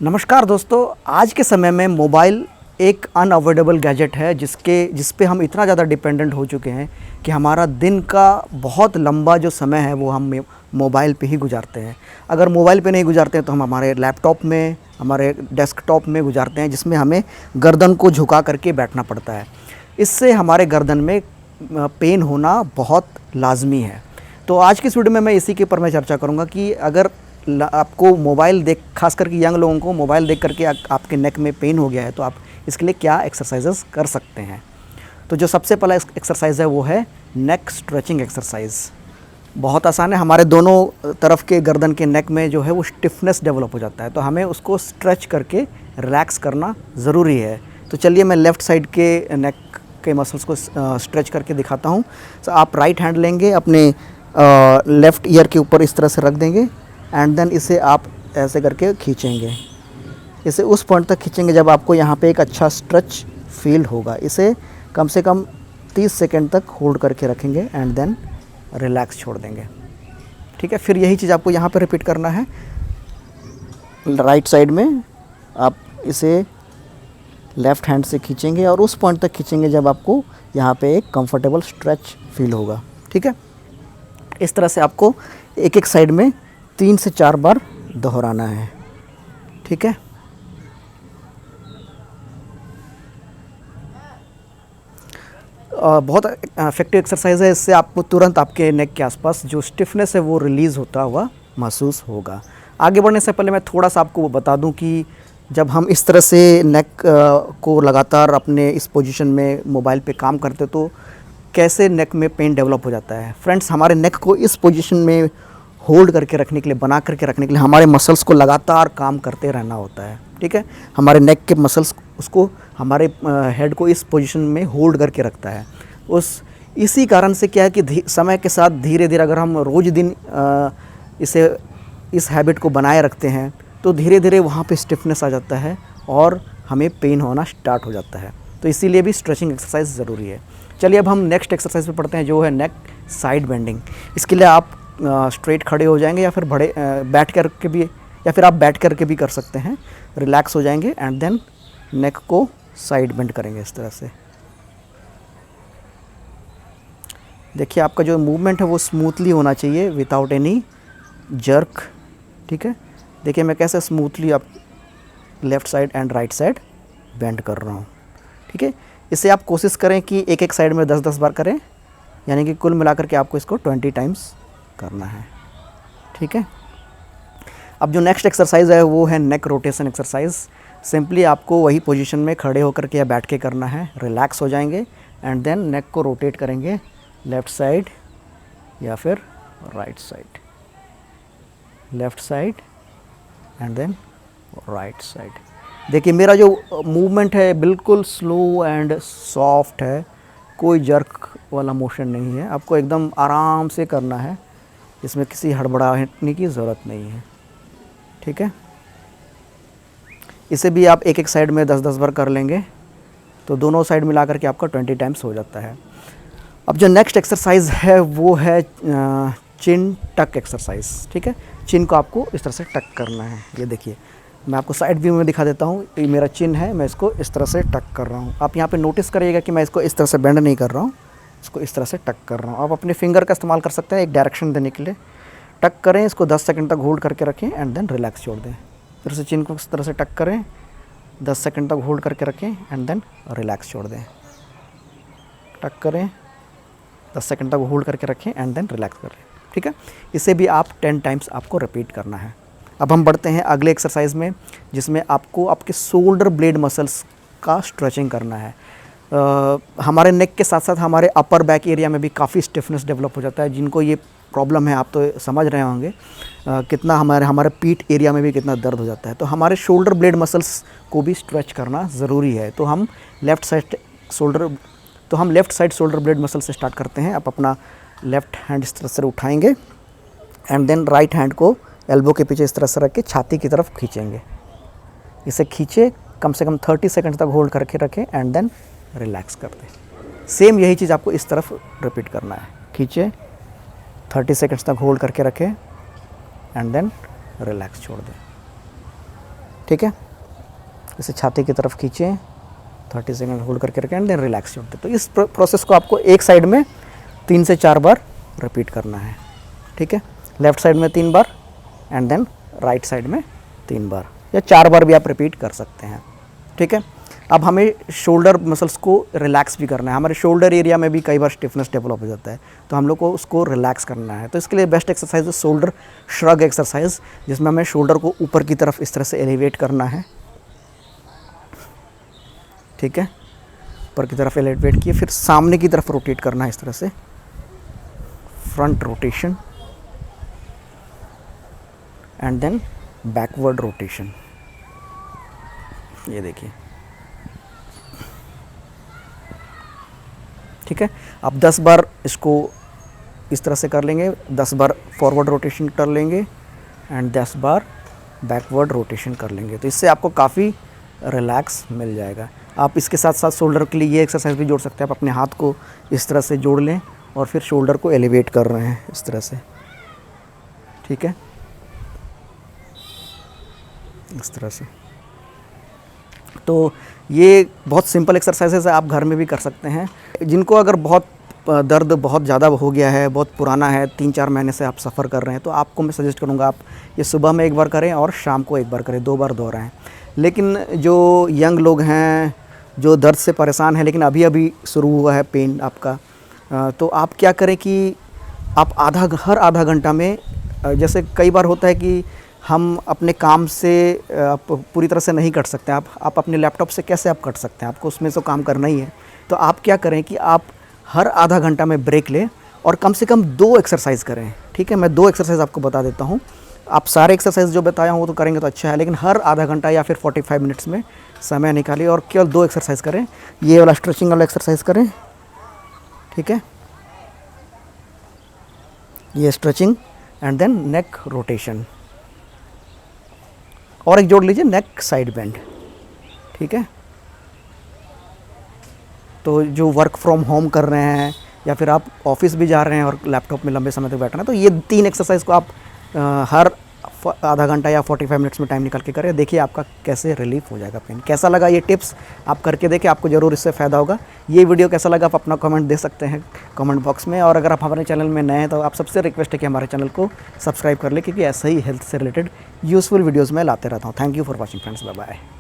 नमस्कार दोस्तों, आज के समय में मोबाइल एक अनअवॉइडेबल गैजेट है जिस पे हम इतना ज़्यादा डिपेंडेंट हो चुके हैं कि हमारा दिन का बहुत लंबा जो समय है वो हम मोबाइल पे ही गुजारते हैं। अगर मोबाइल पे नहीं गुजारते हैं तो हम हमारे लैपटॉप में, हमारे डेस्कटॉप में गुजारते हैं, जिसमें हमें गर्दन को झुका करके बैठना पड़ता है। इससे हमारे गर्दन में पेन होना बहुत लाजमी है। तो आज की इस वीडियो में मैं इसी के ऊपर मैं चर्चा करूँगा कि अगर आपको मोबाइल देख, खास करके यंग लोगों को मोबाइल देख करके आपके नेक में पेन हो गया है तो आप इसके लिए क्या एक्सरसाइजेस कर सकते हैं। तो जो सबसे पहला एक्सरसाइज है वो है नेक स्ट्रेचिंग एक्सरसाइज। बहुत आसान है। हमारे दोनों तरफ के गर्दन के नेक में जो है वो स्टिफनेस डेवलप हो जाता है, तो हमें उसको स्ट्रेच करके रिलैक्स करना ज़रूरी है। तो चलिए मैं लेफ़्ट साइड के नेक के मसल्स को स्ट्रेच करके दिखाता हूँ। तो आप राइट हैंड लेंगे, अपने लेफ़्ट ईयर के ऊपर इस तरह से रख देंगे एंड देन इसे आप ऐसे करके खींचेंगे। इसे उस पॉइंट तक खींचेंगे जब आपको यहाँ पे एक अच्छा स्ट्रेच फील होगा। इसे कम से कम 30 सेकंड तक होल्ड करके रखेंगे एंड देन रिलैक्स छोड़ देंगे। ठीक है, फिर यही चीज़ आपको यहाँ पे रिपीट करना है। राइट साइड में आप इसे लेफ़्ट हैंड से खींचेंगे और उस पॉइंट तक खींचेंगे जब आपको यहाँ पे एक कंफर्टेबल स्ट्रेच फील होगा। ठीक है, इस तरह से आपको एक एक साइड में 3 से 4 बार दोहराना है। ठीक है, बहुत इफेक्टिव एक्सरसाइज है। इससे आपको तुरंत आपके नेक के आसपास जो स्टिफनेस है वो रिलीज़ होता हुआ महसूस होगा। आगे बढ़ने से पहले मैं थोड़ा सा आपको बता दूं कि जब हम इस तरह से नेक को लगातार अपने इस पोजीशन में मोबाइल पे काम करते तो कैसे नेक में पेन डेवलप हो जाता है। फ्रेंड्स, हमारे नेक को इस पोजीशन में होल्ड करके रखने के लिए, बना करके रखने के लिए हमारे मसल्स को लगातार काम करते रहना होता है। ठीक है, हमारे नेक के मसल्स उसको, हमारे हेड को इस पोजीशन में होल्ड करके रखता है। इसी कारण से क्या है कि समय के साथ धीरे धीरे अगर हम रोज़ दिन इस हैबिट को बनाए रखते हैं तो धीरे धीरे वहाँ पे स्टिफनेस आ जाता है और हमें पेन होना स्टार्ट हो जाता है। तो इसीलिए भी स्ट्रेचिंग एक्सरसाइज ज़रूरी है। चलिए अब हम नेक्स्ट एक्सरसाइज पे पढ़ते हैं, जो है नेक साइड बेंडिंग। इसके लिए आप स्ट्रेट खड़े हो जाएंगे या फिर बैठ करके भी, या फिर आप बैठ करके भी कर सकते हैं। रिलैक्स हो जाएंगे एंड देन नेक को साइड बेंड करेंगे इस तरह से। देखिए, आपका जो मूवमेंट है वो स्मूथली होना चाहिए विदाउट एनी जर्क। ठीक है, देखिए मैं कैसे स्मूथली आप left side and right side bend कर रहा हूँ। ठीक है, इसे आप कोशिश करें कि एक एक साइड में 10-10 बार करें, यानी कि कुल मिलाकर के आपको इसको 20 टाइम्स करना है। ठीक है, अब जो नेक्स्ट एक्सरसाइज है वो है नेक रोटेशन एक्सरसाइज। सिंपली आपको वही पोजीशन में खड़े होकर के या बैठ के करना है। रिलैक्स हो जाएंगे एंड देन नेक को रोटेट करेंगे लेफ़्ट साइड या फिर right side, left side and then right side. देखिए मेरा जो मूवमेंट है बिल्कुल स्लो एंड सॉफ्ट है, कोई जर्क वाला मोशन नहीं है। आपको एकदम आराम से करना है, इसमें किसी हड़बड़ाने की ज़रूरत नहीं है। ठीक है, इसे भी आप एक एक साइड में 10-10 बार कर लेंगे तो दोनों साइड मिला करके आपका 20 टाइम्स हो जाता है। अब जो नेक्स्ट एक्सरसाइज है वो है चिन टक एक्सरसाइज। ठीक है, चिन को आपको इस तरह से टक करना है। ये देखिए मैं आपको साइड व्यू में दिखा देता हूँ। ये मेरा चिन है, मैं इसको इस तरह से टक कर रहा हूँ। आप यहाँ पे नोटिस करिएगा कि मैं इसको इस तरह से बेंड नहीं कर रहा हूँ, इसको इस तरह से टक कर रहा हूँ। आप अपने फिंगर का इस्तेमाल कर सकते हैं एक डायरेक्शन देने के लिए। टक करें, इसको 10 सेकंड तक होल्ड करके रखें एंड देन रिलैक्स छोड़ दें। फिर से चिन को इस तरह से टक करें, 10 सेकंड तक होल्ड करके रखें एंड देन रिलैक्स छोड़ दें। टक करें, 10 सेकंड तक होल्ड करके रखें एंड देन रिलैक्स करें। ठीक है, इसे भी आप 10 टाइम्स आपको रिपीट करना है। अब हम बढ़ते हैं अगले एक्सरसाइज में, जिसमें आपको आपके शोल्डर ब्लेड मसल्स का स्ट्रेचिंग करना है। हमारे नेक के साथ साथ हमारे अपर बैक एरिया में भी काफ़ी स्टिफनेस डेवलप हो जाता है। जिनको ये प्रॉब्लम है आप तो समझ रहे होंगे कितना हमारे पीठ एरिया में भी कितना दर्द हो जाता है। तो हमारे शोल्डर ब्लेड मसल्स को भी स्ट्रेच करना ज़रूरी है। तो हम left side shoulder blade muscle से स्टार्ट करते हैं। आप अपना लेफ़्ट हैंड इस तरह से उठाएंगे एंड देन राइट हैंड को एल्बो के पीछे इस तरह से रख के छाती की तरफ खींचेंगे। इसे खींचे, कम से कम 30 सेकंड तक होल्ड करके रखें एंड देन रिलैक्स कर दें। सेम यही चीज़ आपको इस तरफ रिपीट करना है। खींचे, 30 सेकंड्स तक होल्ड करके रखें एंड देन रिलैक्स छोड़ दें। ठीक है, इसे छाती की तरफ खींचें, 30 सेकंड होल्ड करके रखें एंड देन रिलैक्स छोड़ दें। तो इस प्रोसेस को आपको एक साइड में 3 से 4 बार रिपीट करना है। ठीक है, लेफ़्ट साइड में 3 बार एंड देन राइट साइड में 3 बार या 4 बार भी आप रिपीट कर सकते हैं। ठीक है, अब हमें शोल्डर मसल्स को रिलैक्स भी करना है। हमारे शोल्डर एरिया में भी कई बार स्टिफनेस डेवलप हो जाता है, तो हम लोग को उसको रिलैक्स करना है। तो इसके लिए बेस्ट एक्सरसाइज है शोल्डर श्रग एक्सरसाइज, जिसमें हमें शोल्डर को ऊपर की तरफ इस तरह से एलिवेट करना है। ठीक है, ऊपर की तरफ एलिवेट किए, फिर सामने की तरफ रोटेट करना है इस तरह से, front rotation and then backward rotation. ये देखिए, ठीक है। अब 10 बार इसको इस तरह से कर लेंगे, 10 बार फॉरवर्ड रोटेशन कर लेंगे एंड 10 बार बैकवर्ड रोटेशन कर लेंगे। तो इससे आपको काफ़ी रिलैक्स मिल जाएगा। आप इसके साथ साथ शोल्डर के लिए ये एक्सरसाइज भी जोड़ सकते हैं। आप अपने हाथ को इस तरह से जोड़ लें और फिर शोल्डर को एलिवेट कर रहे हैं इस तरह से। ठीक है, इस तरह से। तो ये बहुत सिंपल एक्सरसाइजेस है, आप घर में भी कर सकते हैं। जिनको अगर बहुत दर्द बहुत ज़्यादा हो गया है, बहुत पुराना है, 3-4 महीने से आप सफ़र कर रहे हैं, तो आपको मैं सजेस्ट करूँगा आप ये सुबह में एक बार करें और शाम को एक बार करें, 2 बार दोहराएं। लेकिन जो यंग लोग हैं, जो दर्द से परेशान हैं लेकिन अभी अभी शुरू हुआ है पेन आपका, तो आप क्या करें कि आप हर आधा घंटा में, जैसे कई बार होता है कि हम अपने काम से आप पूरी तरह से नहीं कट सकते, आप अपने लैपटॉप से कैसे आप कट सकते हैं, आपको उसमें से काम करना ही है। तो आप क्या करें कि आप हर आधा घंटा में ब्रेक लें और कम से कम 2 एक्सरसाइज करें। ठीक है, मैं 2 एक्सरसाइज आपको बता देता हूँ। आप सारे एक्सरसाइज जो बताया हूँ वो तो करेंगे तो अच्छा है, लेकिन हर आधा घंटा या फिर 45 मिनट्स में समय निकालिए और केवल 2 एक्सरसाइज करें। ये वाला स्ट्रेचिंग वाला एक्सरसाइज करें। ठीक है, ये stretching and then neck rotation, और एक जोड़ लीजिए नेक साइड बेंड। ठीक है, तो जो वर्क फ्रॉम होम कर रहे हैं या फिर आप ऑफिस भी जा रहे हैं और लैपटॉप में लंबे समय तक बैठना है, तो ये 3 एक्सरसाइज को आप हर आधा घंटा या 45 मिनट्स में टाइम निकाल के करें। देखिए आपका कैसे रिलीफ हो जाएगा पेन। कैसा लगा ये टिप्स, आप करके देखिए, आपको ज़रूर इससे फ़ायदा होगा। ये वीडियो कैसा लगा आप अपना कमेंट दे सकते हैं कमेंट बॉक्स में, और अगर आप हमारे चैनल में नए हैं तो आप सबसे रिक्वेस्ट है कि हमारे चैनल को सब्सक्राइब कर लें, क्योंकि ऐसे ही हेल्थ से रिलेटेड यूज़फुल वीडियोज़ मैं लाते रहता हूँ। Thank you for watching friends, bye bye.